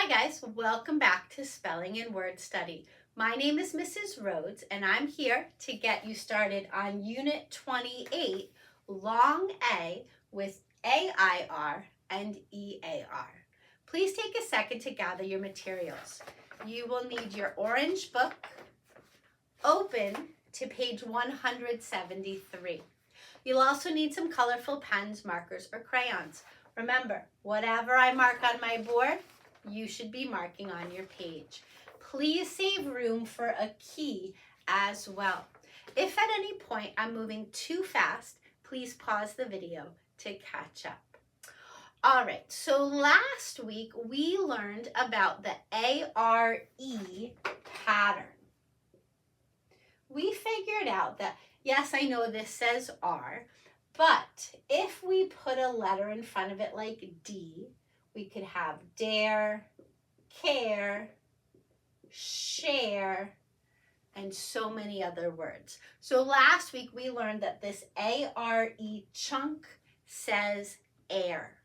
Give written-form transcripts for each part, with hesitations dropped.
Hi guys, welcome back to Spelling and Word Study. My name is Mrs. Rhoades and I'm here to get you started on Unit 28, Long A with AIR and EAR. Please take a second to gather your materials. You will need your orange book, open to page 173. You'll also need some colorful pens, markers, or crayons. Remember, whatever I mark on my board, you should be marking on your page. Please save room for a key as well. If at any point I'm moving too fast, please pause the video to catch up. All right, so last week we learned about the ARE pattern. We figured out that, yes, I know this says R, but if we put a letter in front of it like D, we could have dare, care, share, and so many other words. So last week we learned that this ARE chunk says air.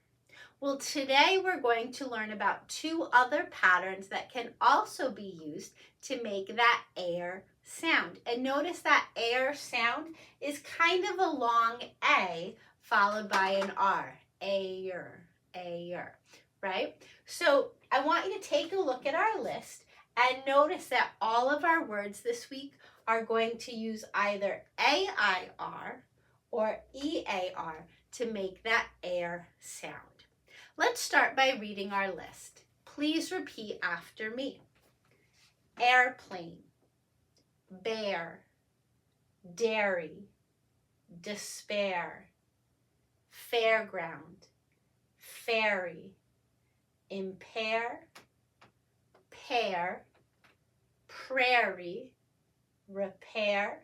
Well, today we're going to learn about two other patterns that can also be used to make that air sound. And notice that air sound is kind of a long A followed by an R. Air, air, right? So I want you to take a look at our list and notice that all of our words this week are going to use either AIR or EAR to make that air sound. Let's start by reading our list. Please repeat after me. Airplane, bear, dairy, despair, fairground, fairy, impair, pear, prairie, repair,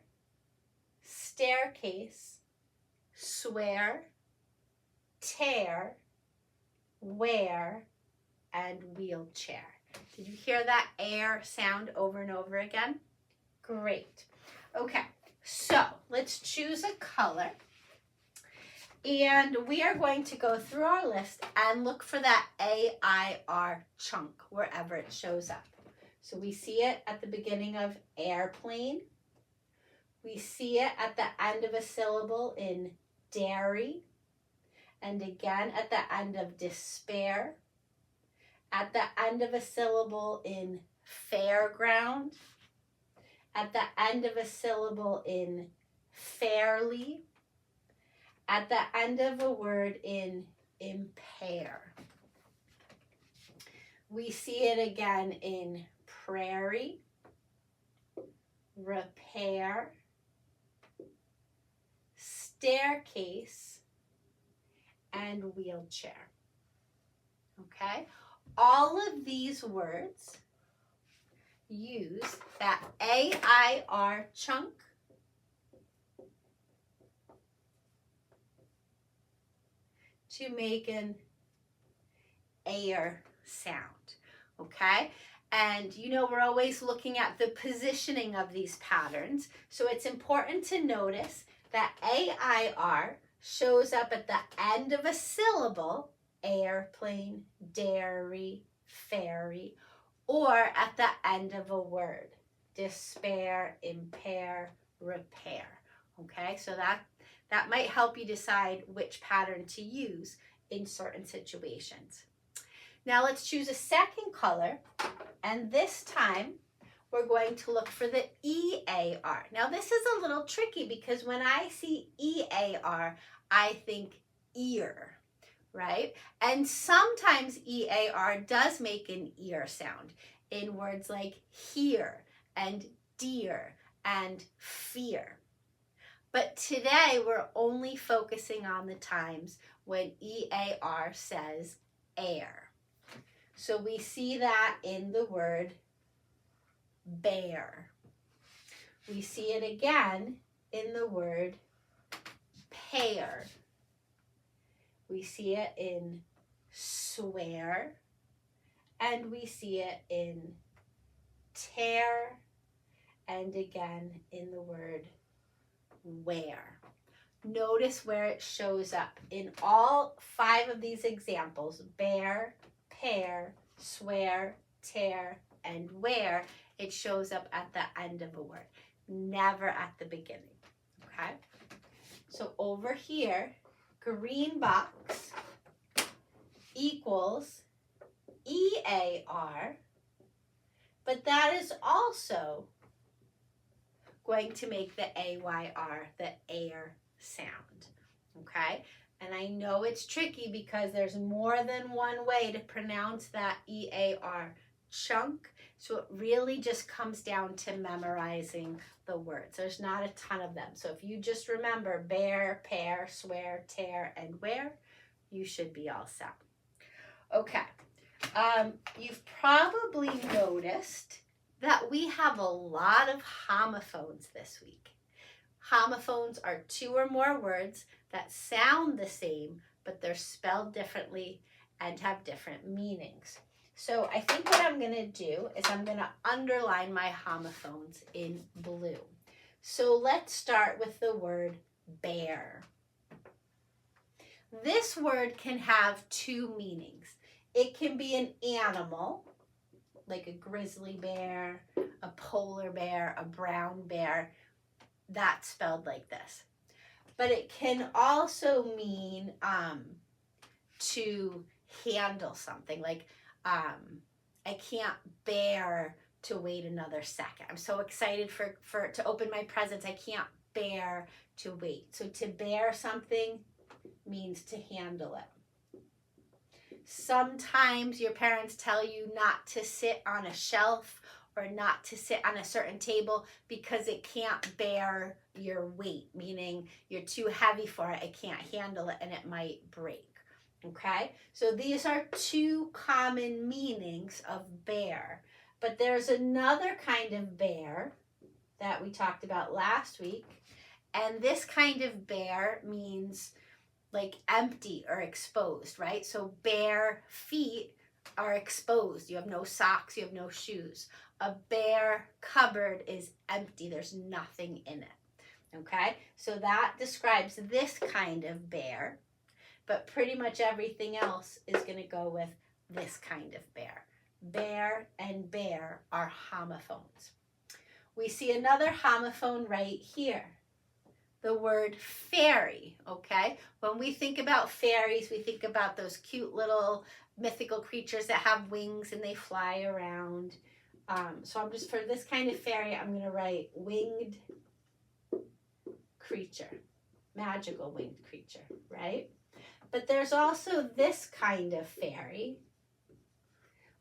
staircase, swear, tear, wear, and wheelchair. Did you hear that air sound over and over again? Great. Okay, so let's choose a color. And we are going to go through our list and look for that AIR chunk wherever it shows up. So we see it at the beginning of airplane. We see it at the end of a syllable in dairy. And again at the end of despair. At the end of a syllable in fairground. At the end of a syllable in fairly. At the end of a word in impair. We see it again in prairie, repair, staircase, and wheelchair. Okay? All of these words use that AIR chunk to make an air sound, okay? And you know we're always looking at the positioning of these patterns, so it's important to notice that AIR shows up at the end of a syllable, airplane, dairy, fairy, or at the end of a word, despair, impair, repair, okay? So that might help you decide which pattern to use in certain situations. Now let's choose a second color, and this time we're going to look for the EAR. Now this is a little tricky because when I see EAR, I think ear, right? And sometimes EAR does make an ear sound in words like hear and dear and fear. But today we're only focusing on the times when EAR says air. So we see that in the word bear. We see it again in the word pear. We see it in swear. And we see it in tear. And again in the word where. Notice where it shows up in all 5 of these examples: bear, pear, swear, tear, and wear, it shows up at the end of a word, never at the beginning, okay? So over here, green box equals EAR, but that is also going to make the AYR, the air sound, okay? And I know it's tricky because there's more than one way to pronounce that EAR, chunk. So it really just comes down to memorizing the words. There's not a ton of them. So if you just remember bear, pear, swear, tear, and wear, you should be all set. Okay. You've probably noticed that we have a lot of homophones this week. Homophones are two or more words that sound the same, but they're spelled differently and have different meanings. So I think what I'm going to do is I'm going to underline my homophones in blue. So let's start with the word bear. This word can have two meanings. It can be an animal, like a grizzly bear, a polar bear, a brown bear. That's spelled like this. But it can also mean to handle something, like I can't bear to wait another second. I'm so excited for to open my presents. I can't bear to wait. So to bear something means to handle it. Sometimes your parents tell you not to sit on a shelf or not to sit on a certain table because it can't bear your weight, meaning you're too heavy for it, it can't handle it, and it might break. Okay, so these are two common meanings of bear. But there's another kind of bear that we talked about last week, and this kind of bear means like empty or exposed, right? So bare feet are exposed. You have no socks, you have no shoes. A bare cupboard is empty. There's nothing in it, okay? So that describes this kind of bear, but pretty much everything else is going to go with this kind of bear. Bear and bear are homophones. We see another homophone right here. The word fairy, okay? When we think about fairies, we think about those cute little mythical creatures that have wings and they fly around. So I'm just, for this kind of fairy, I'm going to write winged creature, magical winged creature, right? But there's also this kind of fairy,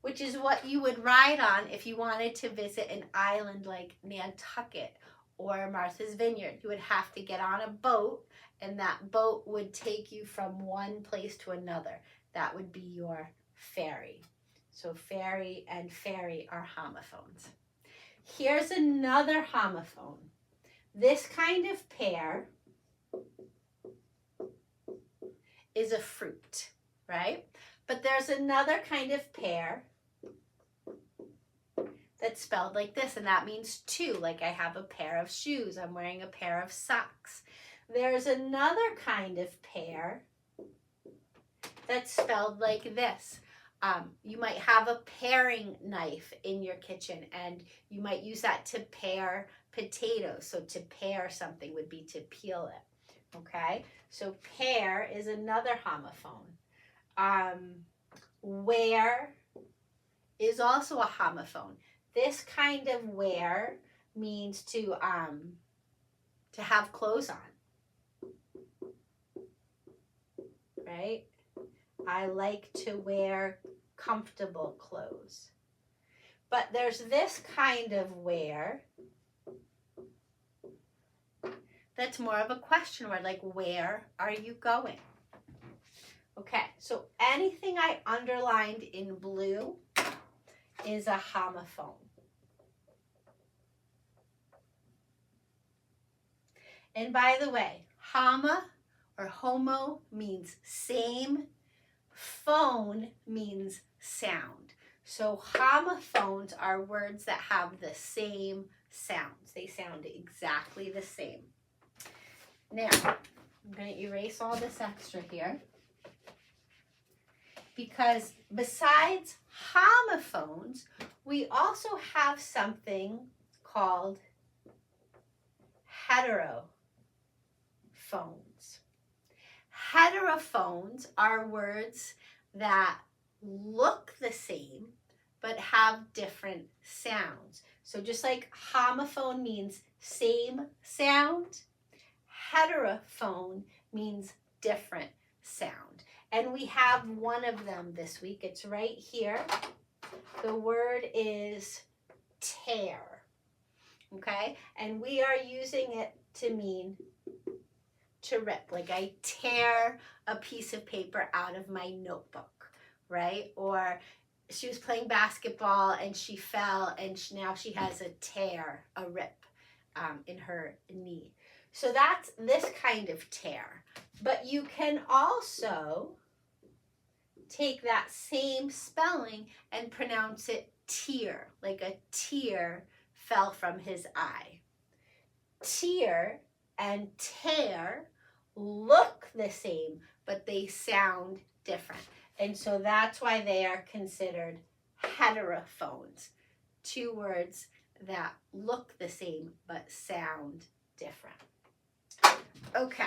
which is what you would ride on if you wanted to visit an island like Nantucket or Martha's Vineyard. You would have to get on a boat, and that boat would take you from one place to another. That would be your ferry. So fairy and fairy are homophones. Here's another homophone. This kind of pear is a fruit, right? But there's another kind of pear that's spelled like this, and that means two, like I have a pair of shoes, I'm wearing a pair of socks. There's another kind of pear that's spelled like this. You might have a paring knife in your kitchen, and you might use that to pare potatoes. So to pare something would be to peel it, okay? So pear is another homophone. Wear is also a homophone. This kind of wear means to have clothes on, right? I like to wear comfortable clothes. But there's this kind of wear that's more of a question word, like where are you going? Okay, so anything I underlined in blue is a homophone. And by the way, homo or homo means same, phone means sound. So homophones are words that have the same sounds. They sound exactly the same. Now, I'm going to erase all this extra here. because besides homophones, we also have something called heterophones. Heterophones are words that look the same but have different sounds. So just like homophone means same sound, heterophone means different sound. And we have one of them this week. It's right here. The word is tear. Okay? And we are using it to mean to rip. Like I tear a piece of paper out of my notebook, right? Or she was playing basketball and she fell and now she has a tear, a rip in her knee. So that's this kind of tear. But you can also take that same spelling and pronounce it tear, like a tear fell from his eye. Tear and tear look the same, but they sound different. And so that's why they are considered heterophones, two words that look the same but sound different. Okay.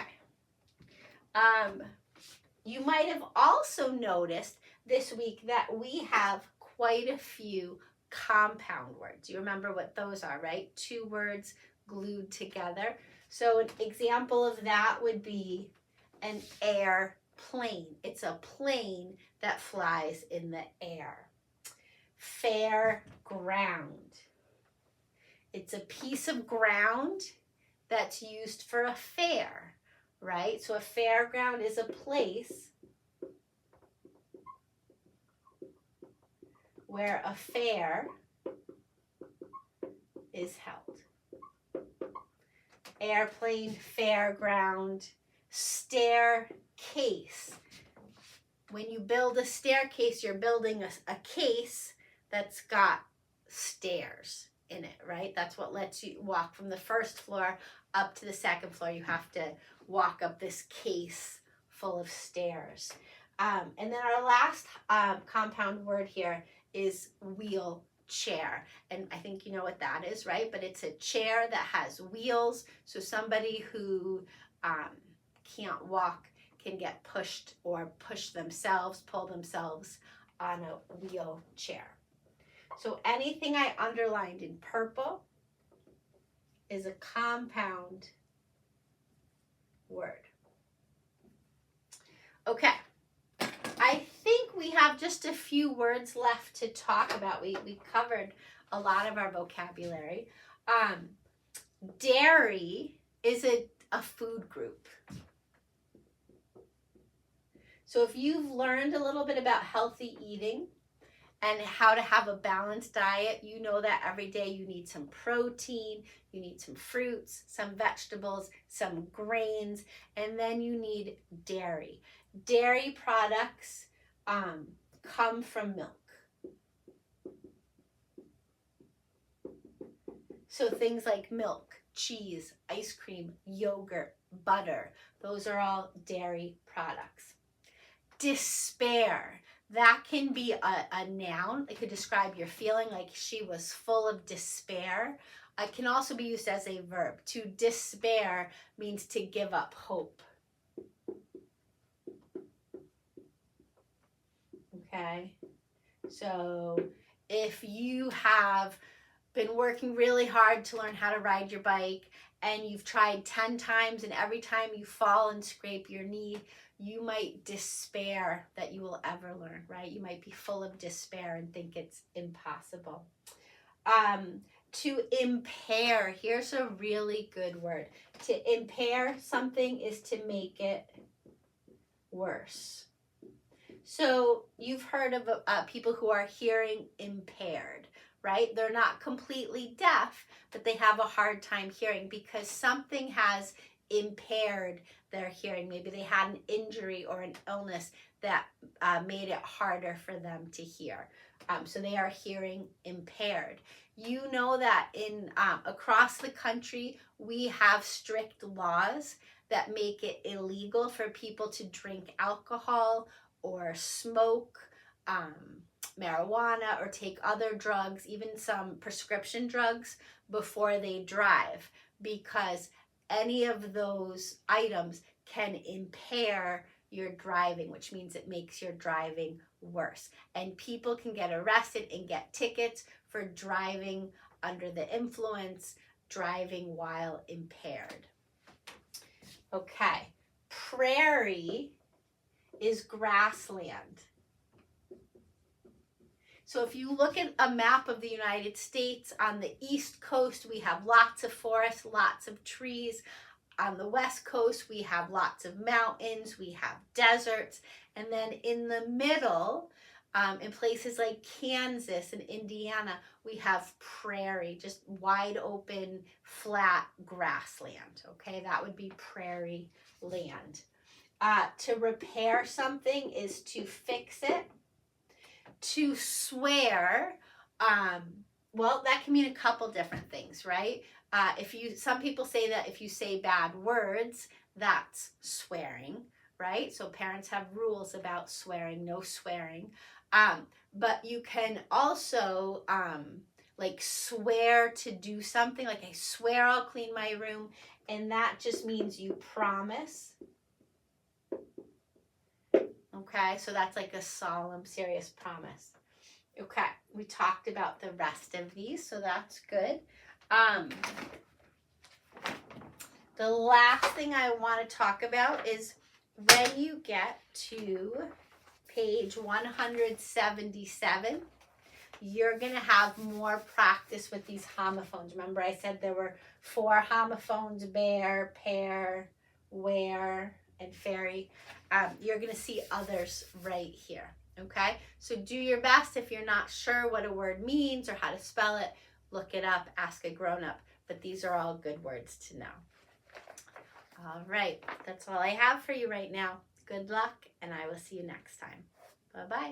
You might have also noticed this week that we have quite a few compound words. You remember what those are, right? Two words glued together. So an example of that would be an airplane. It's a plane that flies in the air. Fair ground. It's a piece of ground that's used for a fair, right? So a fairground is a place where a fair is held. Airplane, fairground, staircase. When you build a staircase, you're building a case that's got stairs in it, right? That's what lets you walk from the first floor up to the second floor. You have to walk up this case full of stairs. And then our last compound word here is wheelchair. And I think you know what that is, right? But it's a chair that has wheels. So somebody who can't walk can get pushed or push themselves, pull themselves on a wheelchair. So anything I underlined in purple is a compound word. Okay. I think we have just a few words left to talk about. We covered a lot of our vocabulary. Dairy is a food group. So if you've learned a little bit about healthy eating and how to have a balanced diet, you know that every day you need some protein, you need some fruits, some vegetables, some grains, and then you need dairy. Dairy products come from milk. So things like milk, cheese, ice cream, yogurt, butter, those are all dairy products. Despair, that can be a noun. It could describe your feeling, like she was full of despair. It can also be used as a verb. To despair means to give up hope. Okay, so if you have been working really hard to learn how to ride your bike and you've tried 10 times and every time you fall and scrape your knee, you might despair that you will ever learn, right? You might be full of despair and think it's impossible. To impair, here's a really good word. To impair something is to make it worse. So you've heard of people who are hearing impaired, right? They're not completely deaf, but they have a hard time hearing because something has impaired their hearing. Maybe they had an injury or an illness that made it harder for them to hear. So they are hearing impaired. You know that in across the country, we have strict laws that make it illegal for people to drink alcohol or smoke marijuana or take other drugs, even some prescription drugs, before they drive, because any of those items can impair your driving, which means it makes your driving worse. And people can get arrested and get tickets for driving under the influence, driving while impaired. Okay, prairie is grassland. So if you look at a map of the United States, on the East Coast, we have lots of forests, lots of trees. On the West Coast, we have lots of mountains, we have deserts. And then in the middle, in places like Kansas and Indiana, we have prairie, just wide open, flat grassland. Okay, that would be prairie land. To repair something is to fix it. To swear, well, that can mean a couple different things, right? Some people say that if you say bad words, that's swearing, right? So parents have rules about swearing, no swearing. But you can also like swear to do something, like I swear I'll clean my room, and that just means you promise. Okay, so that's like a solemn, serious promise. Okay, we talked about the rest of these, so that's good. The last thing I want to talk about is when you get to page 177, you're going to have more practice with these homophones. Remember I said there were 4 homophones: bear, pear, where, and fairy. You're going to see others right here. Okay, so do your best. If you're not sure what a word means or how to spell it, look it up, ask a grown-up. But these are all good words to know. All right, that's all I have for you right now. Good luck, and I will see you next time. Bye-bye.